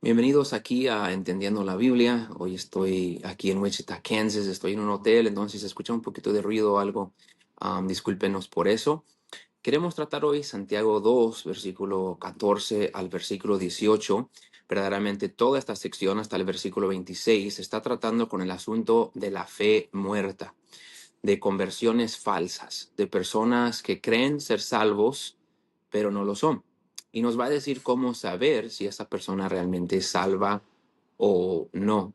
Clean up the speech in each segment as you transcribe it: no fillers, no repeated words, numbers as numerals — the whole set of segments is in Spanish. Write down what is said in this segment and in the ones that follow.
Bienvenidos aquí a Entendiendo la Biblia. Hoy estoy aquí en Wichita, Kansas. Estoy en un hotel, entonces si se escucha un poquito de ruido o algo, discúlpenos por eso. Queremos tratar hoy Santiago 2, versículo 14 al versículo 18. Verdaderamente toda esta sección hasta el versículo 26 está tratando con el asunto de la fe muerta, de conversiones falsas, de personas que creen ser salvos, pero no lo son. Y nos va a decir cómo saber si esa persona realmente es salva o no.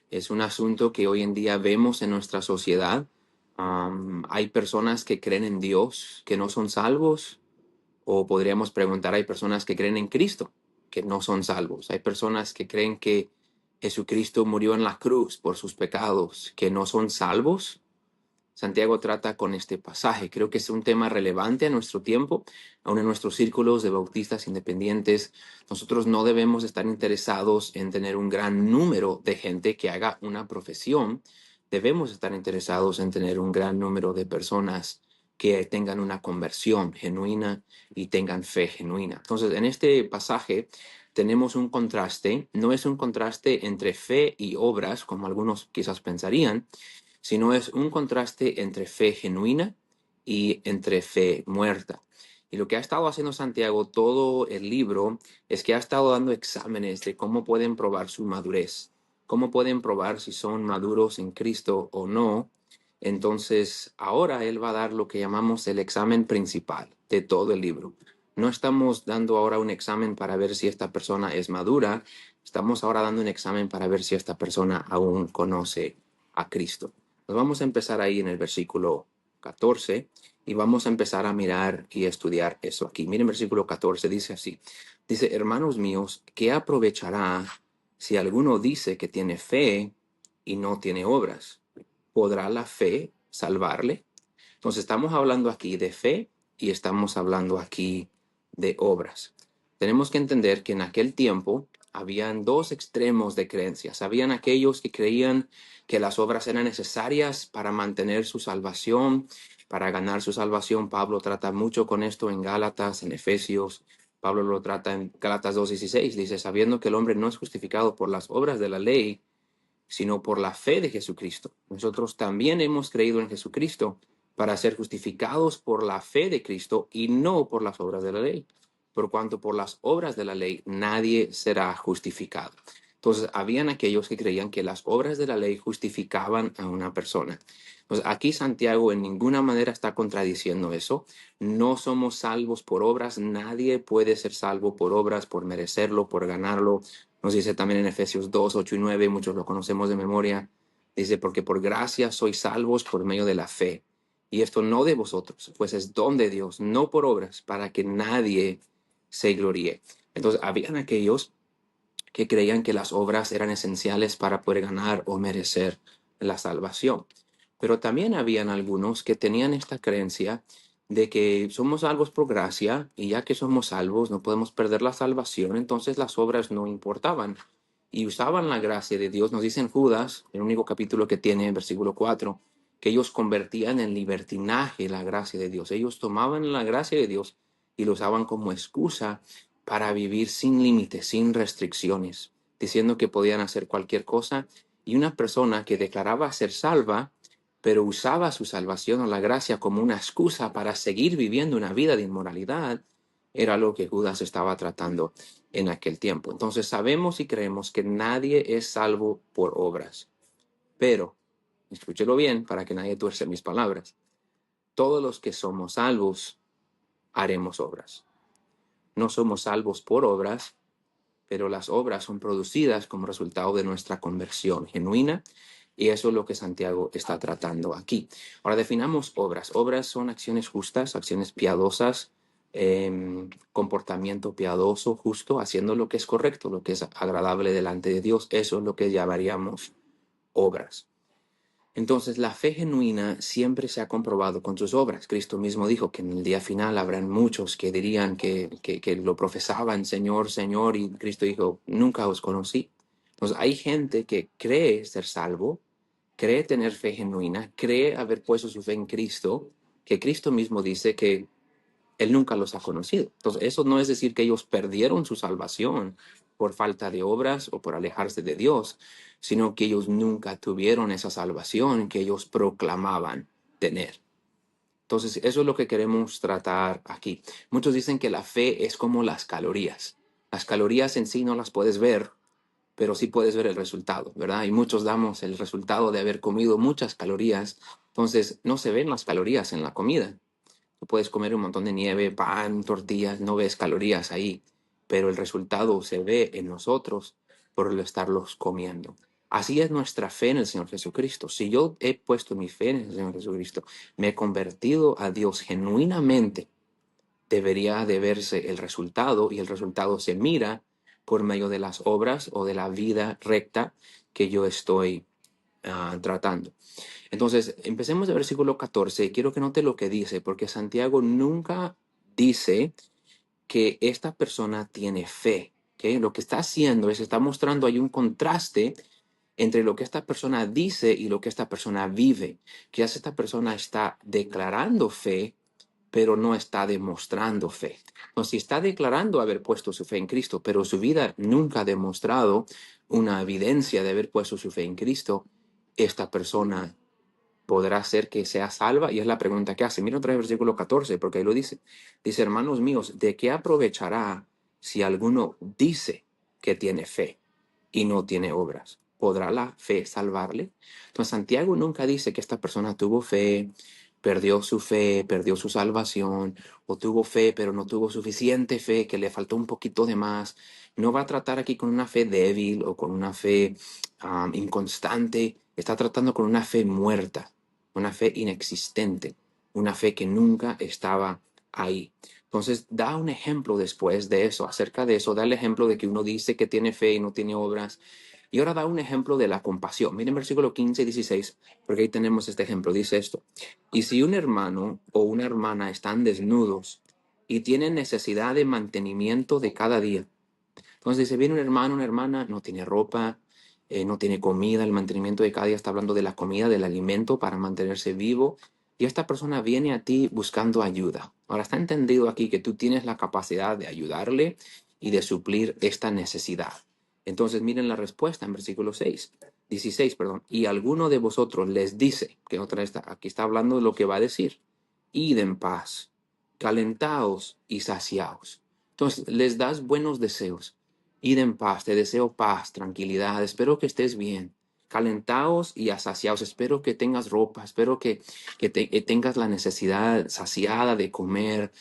Es un asunto que hoy en día vemos en nuestra sociedad. Hay personas que creen en Dios que no son salvos, o podríamos preguntar, hay personas que creen en Cristo que no son salvos. Hay personas que creen que Jesucristo murió en la cruz por sus pecados, que no son salvos. Santiago trata con este pasaje. Creo que es un tema relevante a nuestro tiempo, aún en nuestros círculos de bautistas independientes. Nosotros no debemos estar interesados en tener un gran número de gente que haga una profesión. Debemos estar interesados en tener un gran número de personas que tengan una conversión genuina y tengan fe genuina. Entonces, en este pasaje tenemos un contraste. No es un contraste entre fe y obras, como algunos quizás pensarían, sino es un contraste entre fe genuina y entre fe muerta. Y lo que ha estado haciendo Santiago todo el libro es que ha estado dando exámenes de cómo pueden probar su madurez, cómo pueden probar si son maduros en Cristo o no. Entonces, ahora él va a dar lo que llamamos el examen principal de todo el libro. No estamos dando ahora un examen para ver si esta persona es madura, estamos ahora dando un examen para ver si esta persona aún conoce a Cristo. Nos vamos a empezar ahí en el versículo 14 y vamos a empezar a mirar y estudiar eso aquí. Miren, versículo 14 dice así. Dice, hermanos míos, ¿qué aprovechará si alguno dice que tiene fe y no tiene obras? ¿Podrá la fe salvarle? Entonces estamos hablando aquí de fe y estamos hablando aquí de obras. Tenemos que entender que en aquel tiempo habían dos extremos de creencias. Habían aquellos que creían que las obras eran necesarias para mantener su salvación, para ganar su salvación. Pablo trata mucho con esto en Gálatas, en Efesios. Pablo lo trata en Gálatas 2:16. Dice, sabiendo que el hombre no es justificado por las obras de la ley, sino por la fe de Jesucristo. Nosotros también hemos creído en Jesucristo para ser justificados por la fe de Cristo y no por las obras de la ley. Por cuanto por las obras de la ley nadie será justificado. Entonces, habían aquellos que creían que las obras de la ley justificaban a una persona. Pues aquí Santiago en ninguna manera está contradiciendo eso. No somos salvos por obras. Nadie puede ser salvo por obras, por merecerlo, por ganarlo. Nos dice también en Efesios 2, 8 y 9, muchos lo conocemos de memoria. Dice, porque por gracia sois salvos por medio de la fe. Y esto no de vosotros, pues es don de Dios, no por obras, para que nadie se gloríe. Entonces, habían aquellos que creían que las obras eran esenciales para poder ganar o merecer la salvación. Pero también habían algunos que tenían esta creencia de que somos salvos por gracia y ya que somos salvos no podemos perder la salvación, entonces las obras no importaban. Y usaban la gracia de Dios, nos dice en Judas, el único capítulo que tiene, versículo 4, que ellos convertían en libertinaje la gracia de Dios. Ellos tomaban la gracia de Dios y lo usaban como excusa para vivir sin límites, sin restricciones, diciendo que podían hacer cualquier cosa. Y una persona que declaraba ser salva, pero usaba su salvación o la gracia como una excusa para seguir viviendo una vida de inmoralidad, era lo que Judas estaba tratando en aquel tiempo. Entonces sabemos y creemos que nadie es salvo por obras. Pero, escúchelo bien para que nadie tuerce mis palabras, todos los que somos salvos haremos obras. No somos salvos por obras, pero las obras son producidas como resultado de nuestra conversión genuina, y eso es lo que Santiago está tratando aquí. Ahora definamos obras. Obras son acciones justas, acciones piadosas, comportamiento piadoso, justo, haciendo lo que es correcto, lo que es agradable delante de Dios. Eso es lo que llamaríamos obras. Entonces, la fe genuina siempre se ha comprobado con sus obras. Cristo mismo dijo que en el día final habrán muchos que dirían que lo profesaban, Señor, Señor, y Cristo dijo, nunca os conocí. Entonces, hay gente que cree ser salvo, cree tener fe genuina, cree haber puesto su fe en Cristo, que Cristo mismo dice que Él nunca los ha conocido. Entonces, eso no es decir que ellos perdieron su salvación, por falta de obras o por alejarse de Dios, sino que ellos nunca tuvieron esa salvación que ellos proclamaban tener. Entonces, eso es lo que queremos tratar aquí. Muchos dicen que la fe es como las calorías. Las calorías en sí no las puedes ver, pero sí puedes ver el resultado, ¿verdad? Y muchos damos el resultado de haber comido muchas calorías. Entonces, no se ven las calorías en la comida. Tú puedes comer un montón de nieve, pan, tortillas, no ves calorías ahí, pero el resultado se ve en nosotros por estarlos comiendo. Así es nuestra fe en el Señor Jesucristo. Si yo he puesto mi fe en el Señor Jesucristo, me he convertido a Dios genuinamente, debería de verse el resultado, y el resultado se mira por medio de las obras o de la vida recta que yo estoy tratando. Entonces, empecemos del versículo 14. Quiero que note lo que dice, porque Santiago nunca dice que esta persona tiene fe. ¿Okay? Lo que está haciendo es, está mostrando, hay un contraste entre lo que esta persona dice y lo que esta persona vive. Que esta persona está declarando fe, pero no está demostrando fe. Entonces, si está declarando haber puesto su fe en Cristo, pero su vida nunca ha demostrado una evidencia de haber puesto su fe en Cristo, esta persona podrá ser que sea salva, y es la pregunta que hace. Mira otra vez el versículo 14, porque ahí lo dice. Dice, hermanos míos, ¿de qué aprovechará si alguno dice que tiene fe y no tiene obras? ¿Podrá la fe salvarle? Entonces, Santiago nunca dice que esta persona tuvo fe, perdió su salvación, o tuvo fe, pero no tuvo suficiente fe, que le faltó un poquito de más. No va a tratar aquí con una fe débil o con una fe inconstante. Está tratando con una fe muerta, una fe inexistente, una fe que nunca estaba ahí. Entonces, da un ejemplo después de eso, acerca de eso, da el ejemplo de que uno dice que tiene fe y no tiene obras. Y ahora da un ejemplo de la compasión. Miren versículo 15 y 16, porque ahí tenemos este ejemplo. Dice esto: y si un hermano o una hermana están desnudos y tienen necesidad de mantenimiento de cada día. Entonces dice, viene un hermano, una hermana, no tiene ropa, no tiene comida, el mantenimiento de cada día, está hablando de la comida, del alimento para mantenerse vivo. Y esta persona viene a ti buscando ayuda. Ahora está entendido aquí que tú tienes la capacidad de ayudarle y de suplir esta necesidad. Entonces miren la respuesta en versículo 16, perdón. Y alguno de vosotros les dice, que otra vez aquí está hablando de lo que va a decir: id en paz, calentaos y saciaos. Entonces les das buenos deseos. Id en paz, te deseo paz, tranquilidad, espero que estés bien. Calentaos y saciaos, espero que tengas ropa, espero que tengas la necesidad saciada de comer.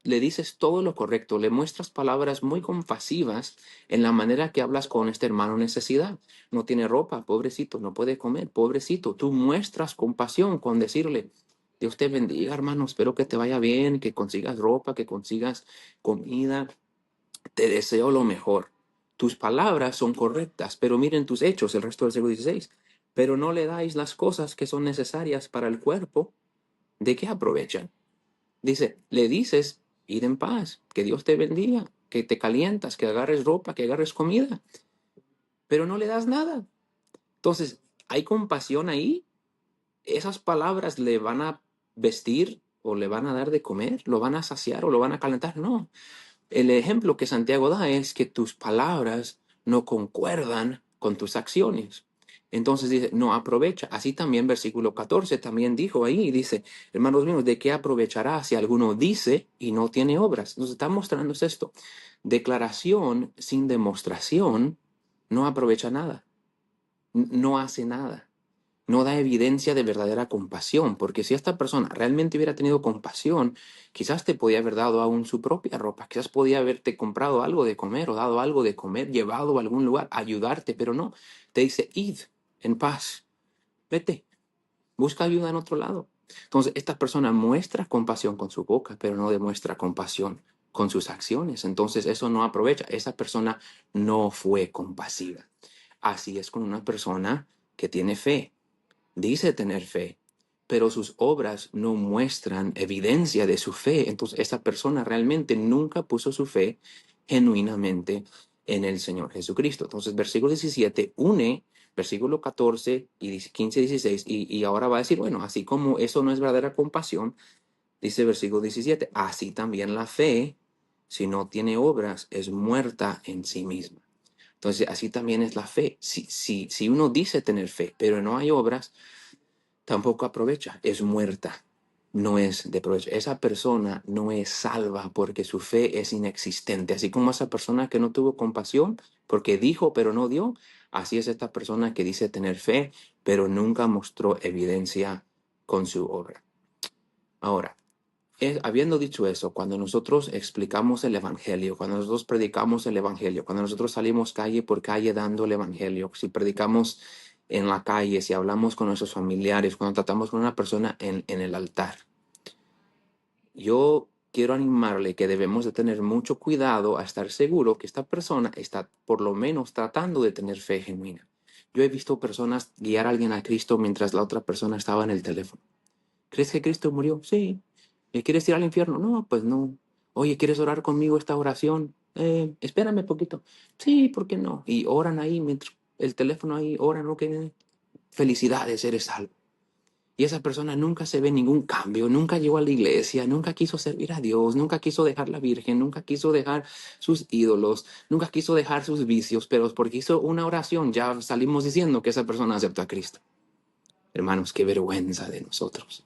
Le dices todo lo correcto, le muestras palabras muy compasivas en la manera que hablas con este hermano en necesidad. No tiene ropa, pobrecito, no puede comer, pobrecito. Tú muestras compasión con decirle: Dios te bendiga, hermano, espero que te vaya bien, que consigas ropa, que consigas comida. Te deseo lo mejor. Tus palabras son correctas, pero miren tus hechos, el resto del versículo 16. Pero no le dais las cosas que son necesarias para el cuerpo, ¿de qué aprovechan? Dice, le dices, id en paz, que Dios te bendiga, que te calientas, que agarres ropa, que agarres comida, pero no le das nada. Entonces, ¿hay compasión ahí? ¿Esas palabras le van a vestir o le van a dar de comer? ¿Lo van a saciar o lo van a calentar? No. El ejemplo que Santiago da es que tus palabras no concuerdan con tus acciones. Entonces dice, no aprovecha. Así también versículo 14 también dijo ahí, dice, hermanos míos, ¿de qué aprovechará si alguno dice y no tiene obras? Nos está mostrando esto. Declaración sin demostración no aprovecha nada, no hace nada, no da evidencia de verdadera compasión, porque si esta persona realmente hubiera tenido compasión, quizás te podía haber dado aún su propia ropa, quizás podía haberte comprado algo de comer o dado algo de comer, llevado a algún lugar, ayudarte, pero no, te dice, id en paz, vete, busca ayuda en otro lado. Entonces, esta persona muestra compasión con su boca, pero no demuestra compasión con sus acciones. Entonces, eso no aprovecha. Esa persona no fue compasiva. Así es con una persona que tiene fe. Dice tener fe, pero sus obras no muestran evidencia de su fe. Entonces, esa persona realmente nunca puso su fe genuinamente en el Señor Jesucristo. Entonces, versículo 17 une versículo 14 y 15, 16, y ahora va a decir, bueno, así como eso no es verdadera compasión, dice versículo 17, así también la fe si no tiene obras, es muerta en sí misma. Entonces, así también es la fe. Si uno dice tener fe, pero no hay obras, tampoco aprovecha, es muerta, no es de provecho. Esa persona no es salva porque su fe es inexistente. Así como esa persona que no tuvo compasión porque dijo pero no dio, así es esta persona que dice tener fe, pero nunca mostró evidencia con su obra. Ahora, habiendo dicho eso, cuando nosotros explicamos el Evangelio, cuando nosotros predicamos el Evangelio, cuando nosotros salimos calle por calle dando el Evangelio, si predicamos en la calle, si hablamos con nuestros familiares, cuando tratamos con una persona en el altar, yo quiero animarle que debemos de tener mucho cuidado a estar seguro que esta persona está por lo menos tratando de tener fe genuina. Yo he visto personas guiar a alguien a Cristo mientras la otra persona estaba en el teléfono. ¿Crees que Cristo murió? Sí. ¿Quieres ir al infierno? No, pues no. Oye, ¿quieres orar conmigo esta oración? Espérame poquito. Sí, ¿por qué no? Y oran ahí, mientras el teléfono ahí, oran, ¿no? Que felicidades, eres salvo. Y esa persona nunca se ve ningún cambio, nunca llegó a la iglesia, nunca quiso servir a Dios, nunca quiso dejar la Virgen, nunca quiso dejar sus ídolos, nunca quiso dejar sus vicios, pero porque hizo una oración ya salimos diciendo que esa persona aceptó a Cristo. Hermanos, qué vergüenza de nosotros.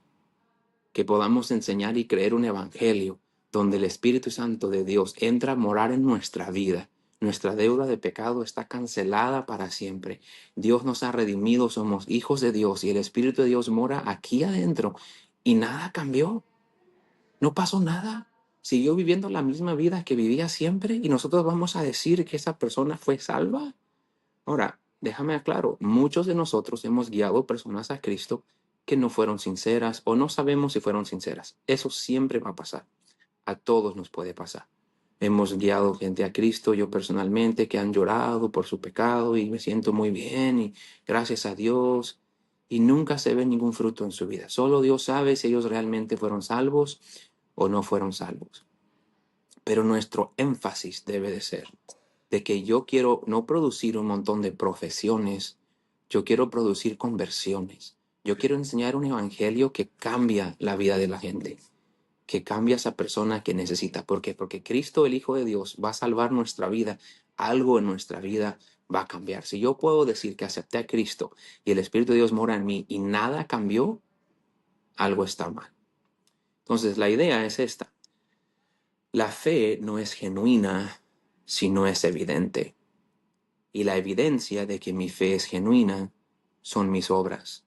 Que podamos enseñar y creer un evangelio donde el Espíritu Santo de Dios entra a morar en nuestra vida. Nuestra deuda de pecado está cancelada para siempre. Dios nos ha redimido, somos hijos de Dios y el Espíritu de Dios mora aquí adentro y nada cambió. No pasó nada. Siguió viviendo la misma vida que vivía siempre y nosotros vamos a decir que esa persona fue salva. Ahora, déjame aclaro, muchos de nosotros hemos guiado personas a Cristo que no fueron sinceras o no sabemos si fueron sinceras. Eso siempre va a pasar. A todos nos puede pasar. Hemos guiado gente a Cristo, yo personalmente, que han llorado por su pecado y me siento muy bien y gracias a Dios. Y nunca se ve ningún fruto en su vida. Solo Dios sabe si ellos realmente fueron salvos o no fueron salvos. Pero nuestro énfasis debe de ser de que yo quiero no producir un montón de profesiones, yo quiero producir conversiones. Yo quiero enseñar un evangelio que cambia la vida de la gente, que cambia a esa persona que necesita. ¿Por qué? Porque Cristo, el Hijo de Dios, va a salvar nuestra vida. Algo en nuestra vida va a cambiar. Si yo puedo decir que acepté a Cristo y el Espíritu de Dios mora en mí y nada cambió, algo está mal. Entonces, la idea es esta. La fe no es genuina si no es evidente. Y la evidencia de que mi fe es genuina son mis obras.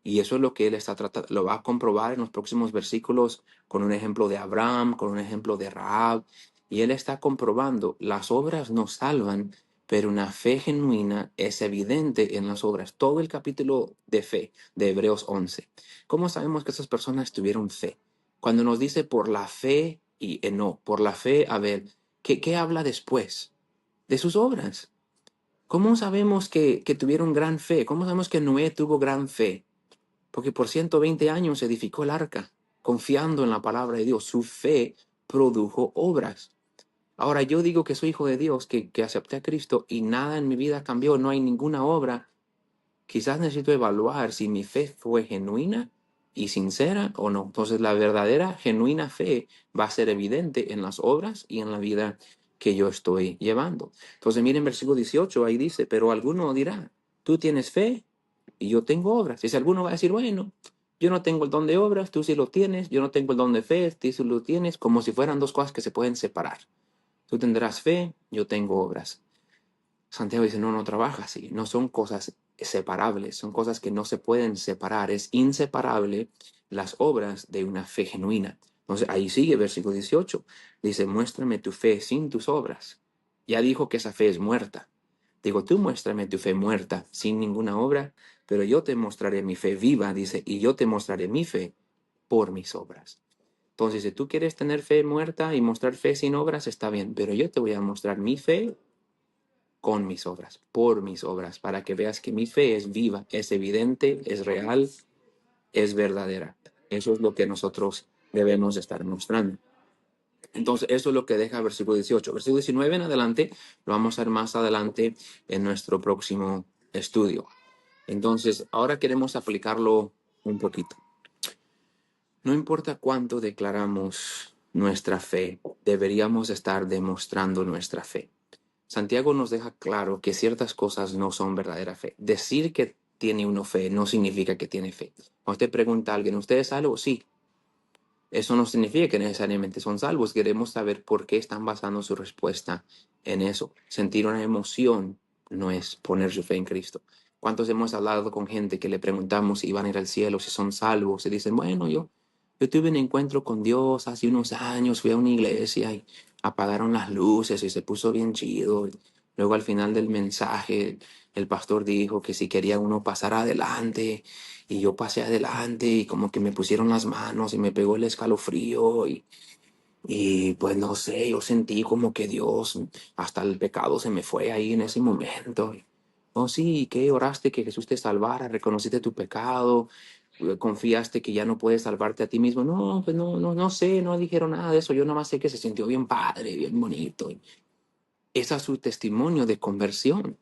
Y eso es lo que él está tratando, lo va a comprobar en los próximos versículos con un ejemplo de Abraham, con un ejemplo de Rahab. Y él está comprobando, las obras no salvan, pero una fe genuina es evidente en las obras. Todo el capítulo de fe de Hebreos 11. ¿Cómo sabemos que esas personas tuvieron fe? Cuando nos dice por la fe y no, por la fe, a ver, ¿qué habla después? De sus obras. ¿Cómo sabemos que tuvieron gran fe? ¿Cómo sabemos que Noé tuvo gran fe? Porque por 120 años edificó el arca, confiando en la palabra de Dios. Su fe produjo obras. Ahora yo digo que soy hijo de Dios, que acepté a Cristo y nada en mi vida cambió, no hay ninguna obra. Quizás necesito evaluar si mi fe fue genuina y sincera o no. Entonces la verdadera, genuina fe va a ser evidente en las obras y en la vida que yo estoy llevando. Entonces miren versículo 18, ahí dice, pero alguno dirá, tú tienes fe y yo tengo obras. Y si alguno va a decir, bueno, yo no tengo el don de obras, tú sí lo tienes, yo no tengo el don de fe, tú sí lo tienes, como si fueran dos cosas que se pueden separar. Tú tendrás fe, yo tengo obras. Santiago dice, no, no trabaja así, no son cosas separables, son cosas que no se pueden separar, es inseparable las obras de una fe genuina. Entonces ahí sigue versículo 18, dice, muéstrame tu fe sin tus obras. Ya dijo que esa fe es muerta. Digo, tú muéstrame tu fe muerta, sin ninguna obra, pero yo te mostraré mi fe viva, dice, y yo te mostraré mi fe por mis obras. Entonces, si tú quieres tener fe muerta y mostrar fe sin obras, está bien, pero yo te voy a mostrar mi fe con mis obras, por mis obras, para que veas que mi fe es viva, es evidente, es real, es verdadera. Eso es lo que nosotros debemos estar mostrando. Entonces, eso es lo que deja versículo 18. Versículo 19 en adelante, lo vamos a ver más adelante en nuestro próximo estudio. Entonces, ahora queremos aplicarlo un poquito. No importa cuánto declaramos nuestra fe. Deberíamos estar demostrando nuestra fe. Santiago nos deja claro que ciertas cosas no son verdadera fe. Decir que tiene uno fe no significa que tiene fe. Cuando usted pregunta a alguien, ¿usted es salvo? Sí. Eso no significa que necesariamente son salvos. Queremos saber por qué están basando su respuesta en eso. Sentir una emoción no es poner su fe en Cristo. ¿Cuántos hemos hablado con gente que le preguntamos si van a ir al cielo, si son salvos? Y dicen, bueno, yo tuve un encuentro con Dios hace unos años, fui a una iglesia y apagaron las luces y se puso bien chido. Luego al final del mensaje, el pastor dijo que si quería uno pasar adelante, y yo pasé adelante y como que me pusieron las manos y me pegó el escalofrío y pues no sé, yo sentí como que Dios, hasta el pecado se me fue ahí en ese momento. Oh sí, que oraste que Jesús te salvara, reconociste tu pecado, confiaste que ya no puedes salvarte a ti mismo. No, pues no sé, no dijeron nada de eso. Yo nada más sé que se sintió bien padre, bien bonito. Ese es su testimonio de conversión.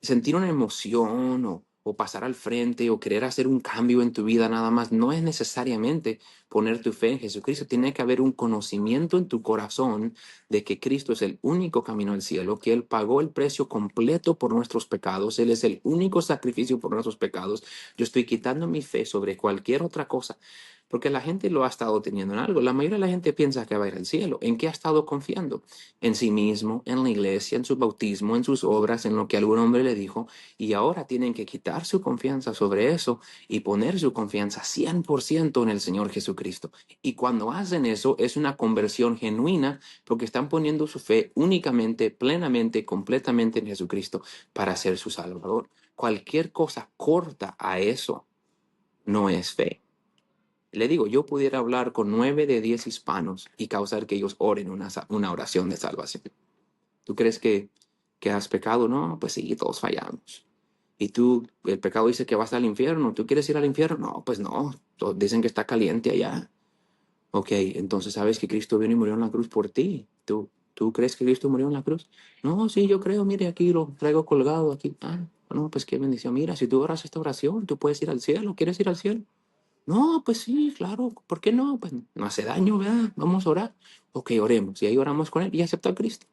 Sentir una emoción o pasar al frente o querer hacer un cambio en tu vida nada más, no es necesariamente poner tu fe en Jesucristo. Tiene que haber un conocimiento en tu corazón de que Cristo es el único camino al cielo, que Él pagó el precio completo por nuestros pecados. Él es el único sacrificio por nuestros pecados. Yo estoy quitando mi fe sobre cualquier otra cosa. Porque la gente lo ha estado teniendo en algo. La mayoría de la gente piensa que va a ir al cielo. ¿En qué ha estado confiando? En sí mismo, en la iglesia, en su bautismo, en sus obras, en lo que algún hombre le dijo. Y ahora tienen que quitar su confianza sobre eso y poner su confianza 100% en el Señor Jesucristo. Y cuando hacen eso, es una conversión genuina porque están poniendo su fe únicamente, plenamente, completamente en Jesucristo para ser su Salvador. Cualquier cosa corta a eso no es fe. Le digo, yo pudiera hablar con 9 de 10 hispanos y causar que ellos oren una oración de salvación. ¿Tú crees que has pecado? No, pues sí, todos fallamos. Y tú, el pecado dice que vas al infierno. ¿Tú quieres ir al infierno? No, pues no. Dicen que está caliente allá. Ok, entonces sabes que Cristo vino y murió en la cruz por ti. ¿Tú crees que Cristo murió en la cruz? No, sí, yo creo. Mire, aquí lo traigo colgado aquí. Ah, no, pues qué bendición. Mira, si tú oras esta oración, tú puedes ir al cielo. ¿Quieres ir al cielo? No, pues sí, claro, ¿por qué no? Pues no hace daño, ¿verdad? Vamos a orar. Ok, oremos. Y ahí oramos con él y acepta a Cristo.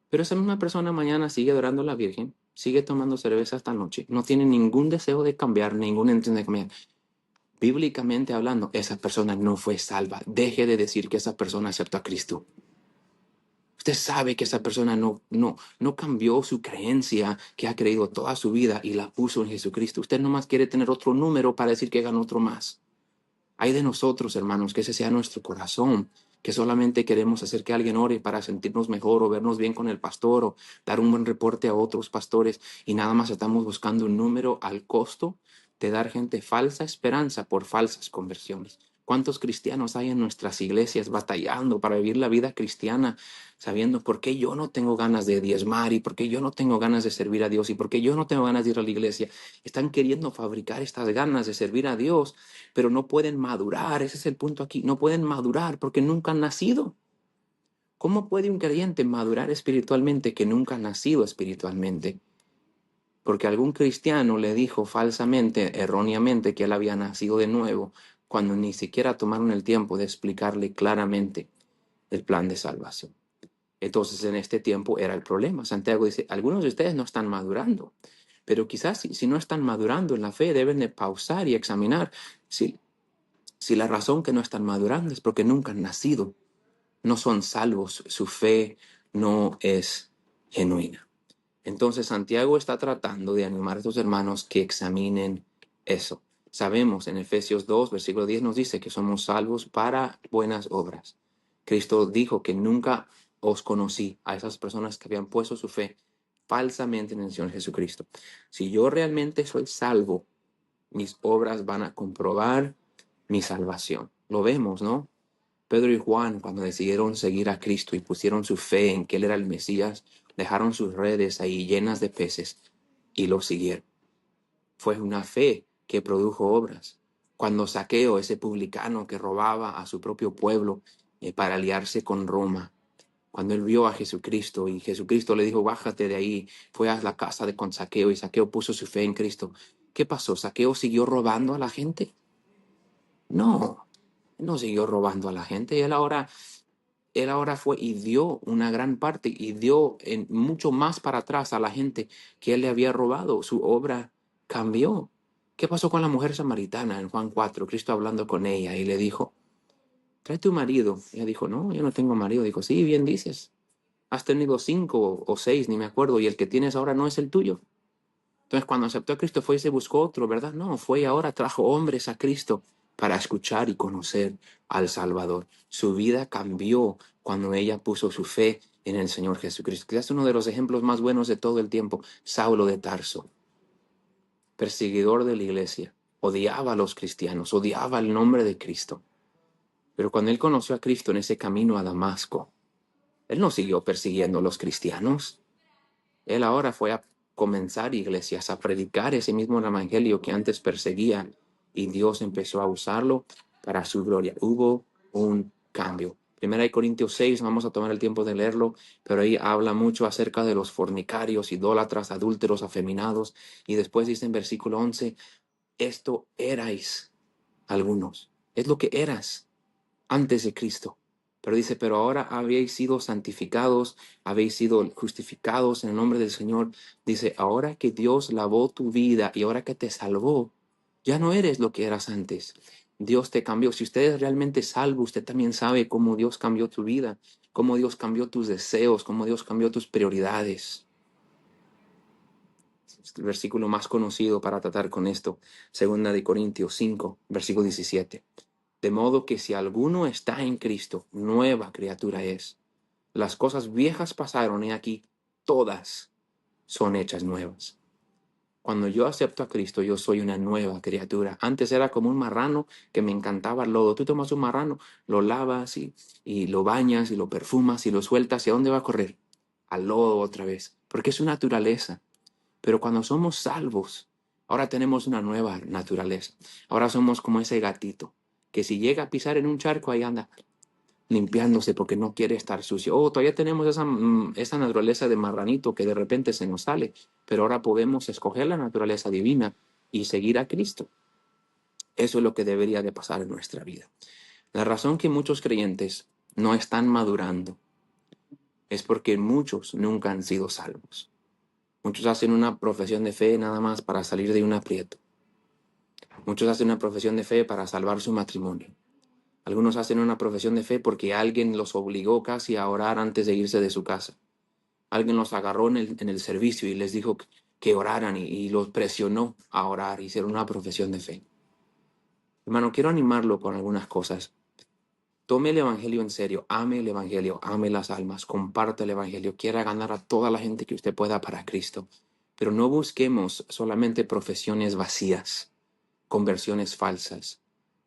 Pero esa misma persona mañana sigue adorando a la Virgen, sigue tomando cerveza esta noche, no tiene ningún deseo de cambiar, ningún intento de cambiar. Bíblicamente hablando, esa persona no fue salva. Deje de decir que esa persona aceptó a Cristo. Usted sabe que esa persona no cambió su creencia que ha creído toda su vida y la puso en Jesucristo. Usted nomás quiere tener otro número para decir que ganó otro más. Hay de nosotros, hermanos, que ese sea nuestro corazón, que solamente queremos hacer que alguien ore para sentirnos mejor o vernos bien con el pastor o dar un buen reporte a otros pastores y nada más estamos buscando un número al costo de dar gente falsa esperanza por falsas conversiones. ¿Cuántos cristianos hay en nuestras iglesias batallando para vivir la vida cristiana, sabiendo por qué yo no tengo ganas de diezmar y por qué yo no tengo ganas de servir a Dios y por qué yo no tengo ganas de ir a la iglesia? Están queriendo fabricar estas ganas de servir a Dios, pero no pueden madurar. Ese es el punto aquí. No pueden madurar porque nunca han nacido. ¿Cómo puede un creyente madurar espiritualmente que nunca ha nacido espiritualmente? Porque algún cristiano le dijo falsamente, erróneamente, que él había nacido de nuevo, cuando ni siquiera tomaron el tiempo de explicarle claramente el plan de salvación. Entonces, en este tiempo era el problema. Santiago dice, algunos de ustedes no están madurando, pero quizás si no están madurando en la fe, deben de pausar y examinar si la razón que no están madurando es porque nunca han nacido, no son salvos, su fe no es genuina. Entonces Santiago está tratando de animar a sus hermanos que examinen eso. Sabemos en Efesios 2, versículo 10 nos dice que somos salvos para buenas obras. Cristo dijo que nunca os conocí a esas personas que habían puesto su fe falsamente en el Señor Jesucristo. Si yo realmente soy salvo, mis obras van a comprobar mi salvación. Lo vemos, ¿no? Pedro y Juan, cuando decidieron seguir a Cristo y pusieron su fe en que Él era el Mesías, dejaron sus redes ahí llenas de peces y lo siguieron. Fue una fe que produjo obras. Cuando Zaqueo, ese publicano que robaba a su propio pueblo para aliarse con Roma, cuando él vio a Jesucristo y Jesucristo le dijo, bájate de ahí, fue a la casa de con Zaqueo y Zaqueo puso su fe en Cristo. ¿Qué pasó? ¿Zaqueo siguió robando a la gente? No. Él no siguió robando a la gente. Él ahora fue y dio una gran parte y dio mucho más para atrás a la gente que él le había robado. Su obra cambió. ¿Qué pasó con la mujer samaritana en Juan 4? Cristo hablando con ella y le dijo, trae tu marido. Ella dijo, no, yo no tengo marido. Dijo, sí, bien dices. Has tenido 5 o 6, ni me acuerdo, y el que tienes ahora no es el tuyo. Entonces, cuando aceptó a Cristo fue y se buscó otro, ¿verdad? No, fue y ahora trajo hombres a Cristo para escuchar y conocer al Salvador. Su vida cambió cuando ella puso su fe en el Señor Jesucristo. Quizás uno de los ejemplos más buenos de todo el tiempo, Saulo de Tarso, perseguidor de la iglesia, odiaba a los cristianos, odiaba el nombre de Cristo. Pero cuando él conoció a Cristo en ese camino a Damasco, él no siguió persiguiendo a los cristianos. Él ahora fue a comenzar iglesias, a predicar ese mismo evangelio que antes perseguía, y Dios empezó a usarlo para su gloria. Hubo un cambio. Primera de Corintios 6, vamos a tomar el tiempo de leerlo, pero ahí habla mucho acerca de los fornicarios, idólatras, adúlteros, afeminados, y después dice en versículo 11, esto erais algunos. Es lo que eras antes de Cristo. Pero dice, pero ahora habéis sido santificados, habéis sido justificados en el nombre del Señor. Dice, ahora que Dios lavó tu vida y ahora que te salvó, ya no eres lo que eras antes. Dios te cambió. Si usted es realmente salvo, usted también sabe cómo Dios cambió tu vida, cómo Dios cambió tus deseos, cómo Dios cambió tus prioridades. Es el versículo más conocido para tratar con esto, 2 Corintios 5, versículo 17. De modo que si alguno está en Cristo, nueva criatura es. Las cosas viejas pasaron y aquí todas son hechas nuevas. Cuando yo acepto a Cristo, yo soy una nueva criatura. Antes era como un marrano que me encantaba el lodo. Tú tomas un marrano, lo lavas y lo bañas y lo perfumas y lo sueltas. ¿Y a dónde va a correr? Al lodo otra vez, porque es su naturaleza. Pero cuando somos salvos, ahora tenemos una nueva naturaleza. Ahora somos como ese gatito, que si llega a pisar en un charco, ahí anda limpiándose porque no quiere estar sucio. Oh, todavía tenemos esa naturaleza de marranito que de repente se nos sale, pero ahora podemos escoger la naturaleza divina y seguir a Cristo. Eso es lo que debería de pasar en nuestra vida. La razón que muchos creyentes no están madurando es porque muchos nunca han sido salvos. Muchos hacen una profesión de fe nada más para salir de un aprieto. Muchos hacen una profesión de fe para salvar su matrimonio. Algunos hacen una profesión de fe porque alguien los obligó casi a orar antes de irse de su casa. Alguien los agarró en el servicio y les dijo que oraran y los presionó a orar y hicieron una profesión de fe. Hermano, quiero animarlo con algunas cosas. Tome el evangelio en serio, ame el evangelio, ame las almas, comparte el evangelio, quiera ganar a toda la gente que usted pueda para Cristo. Pero no busquemos solamente profesiones vacías, conversiones falsas.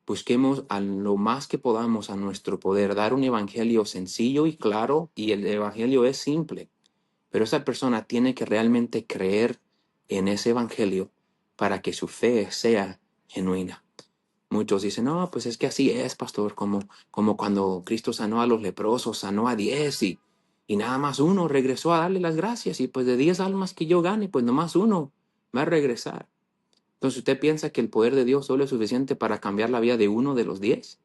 Busquemos a lo más que podamos a nuestro poder dar un evangelio sencillo y claro, y el evangelio es simple, pero esa persona tiene que realmente creer en ese evangelio para que su fe sea genuina. Muchos dicen, no, pues es que así es, pastor, como cuando Cristo sanó a los leprosos, sanó a 10 y nada más uno regresó a darle las gracias y pues de 10 almas que yo gane, pues nomás uno va a regresar. Entonces, ¿usted piensa que el poder de Dios solo es suficiente para cambiar la vida de uno de los 10?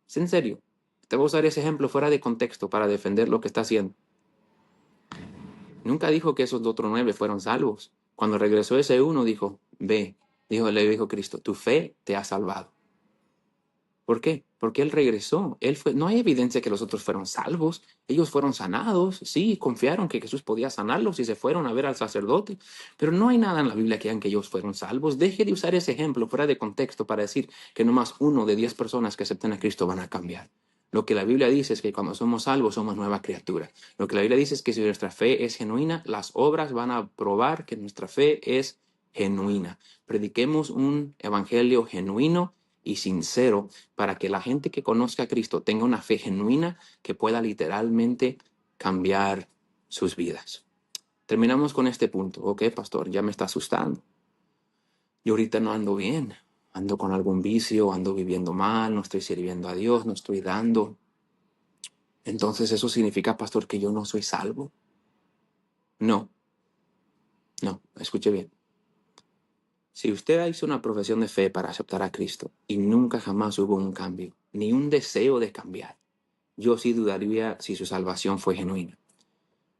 ¿Es en serio? Te voy a usar ese ejemplo fuera de contexto para defender lo que está haciendo. Nunca dijo que esos otros 9 fueron salvos. Cuando regresó ese uno, dijo, ve, le dijo Cristo, tu fe te ha salvado. ¿Por qué? Porque él regresó. No hay evidencia que los otros fueron salvos. Ellos fueron sanados. Sí, confiaron que Jesús podía sanarlos y se fueron a ver al sacerdote. Pero no hay nada en la Biblia que digan que ellos fueron salvos. Deje de usar ese ejemplo fuera de contexto para decir que nomás uno de 10 personas que aceptan a Cristo van a cambiar. Lo que la Biblia dice es que cuando somos salvos somos nueva criatura. Lo que la Biblia dice es que si nuestra fe es genuina, las obras van a probar que nuestra fe es genuina. Prediquemos un evangelio genuino y sincero para que la gente que conozca a Cristo tenga una fe genuina que pueda literalmente cambiar sus vidas. Terminamos con este punto. Ok, pastor, ya me está asustando. Yo ahorita no ando bien. Ando con algún vicio, ando viviendo mal, no estoy sirviendo a Dios, no estoy dando. Entonces, ¿eso significa, pastor, que yo no soy salvo? No, escuche bien. Si usted hizo una profesión de fe para aceptar a Cristo y nunca jamás hubo un cambio, ni un deseo de cambiar, yo sí dudaría si su salvación fue genuina.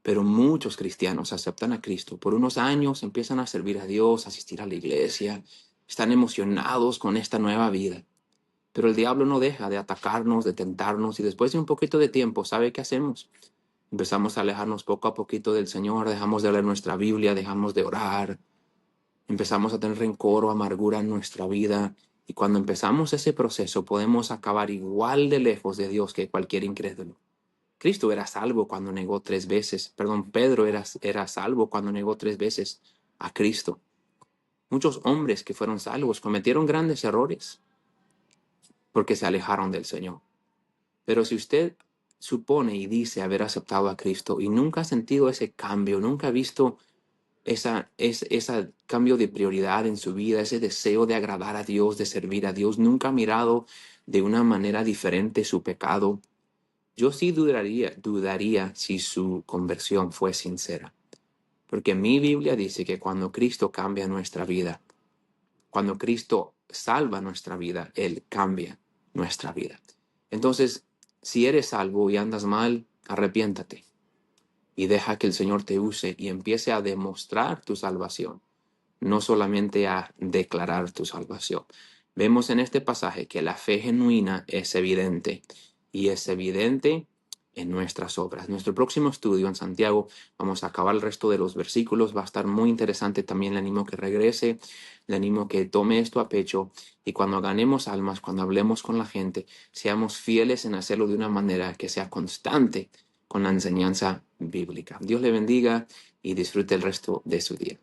Pero muchos cristianos aceptan a Cristo. Por unos años empiezan a servir a Dios, a asistir a la iglesia, están emocionados con esta nueva vida. Pero el diablo no deja de atacarnos, de tentarnos, y después de un poquito de tiempo, ¿sabe qué hacemos? Empezamos a alejarnos poco a poquito del Señor, dejamos de leer nuestra Biblia, dejamos de orar, empezamos a tener rencor o amargura en nuestra vida. Y cuando empezamos ese proceso, podemos acabar igual de lejos de Dios que cualquier incrédulo. Cristo era salvo cuando negó 3 veces. Perdón, Pedro era salvo cuando negó 3 veces a Cristo. Muchos hombres que fueron salvos cometieron grandes errores porque se alejaron del Señor. Pero si usted supone y dice haber aceptado a Cristo y nunca ha sentido ese cambio, nunca ha visto ese cambio de prioridad en su vida, ese deseo de agradar a Dios, de servir a Dios, nunca ha mirado de una manera diferente su pecado, yo sí dudaría si su conversión fue sincera. Porque mi Biblia dice que cuando Cristo cambia nuestra vida, cuando Cristo salva nuestra vida, Él cambia nuestra vida. Entonces, si eres salvo y andas mal, arrepiéntate y deja que el Señor te use y empiece a demostrar tu salvación, no solamente a declarar tu salvación. Vemos en este pasaje que la fe genuina es evidente y es evidente en nuestras obras. Nuestro próximo estudio en Santiago, vamos a acabar el resto de los versículos, va a estar muy interesante también. Le animo que regrese, le animo que tome esto a pecho y cuando ganemos almas, cuando hablemos con la gente, seamos fieles en hacerlo de una manera que sea constante con la enseñanza bíblica. Dios le bendiga y disfrute el resto de su día.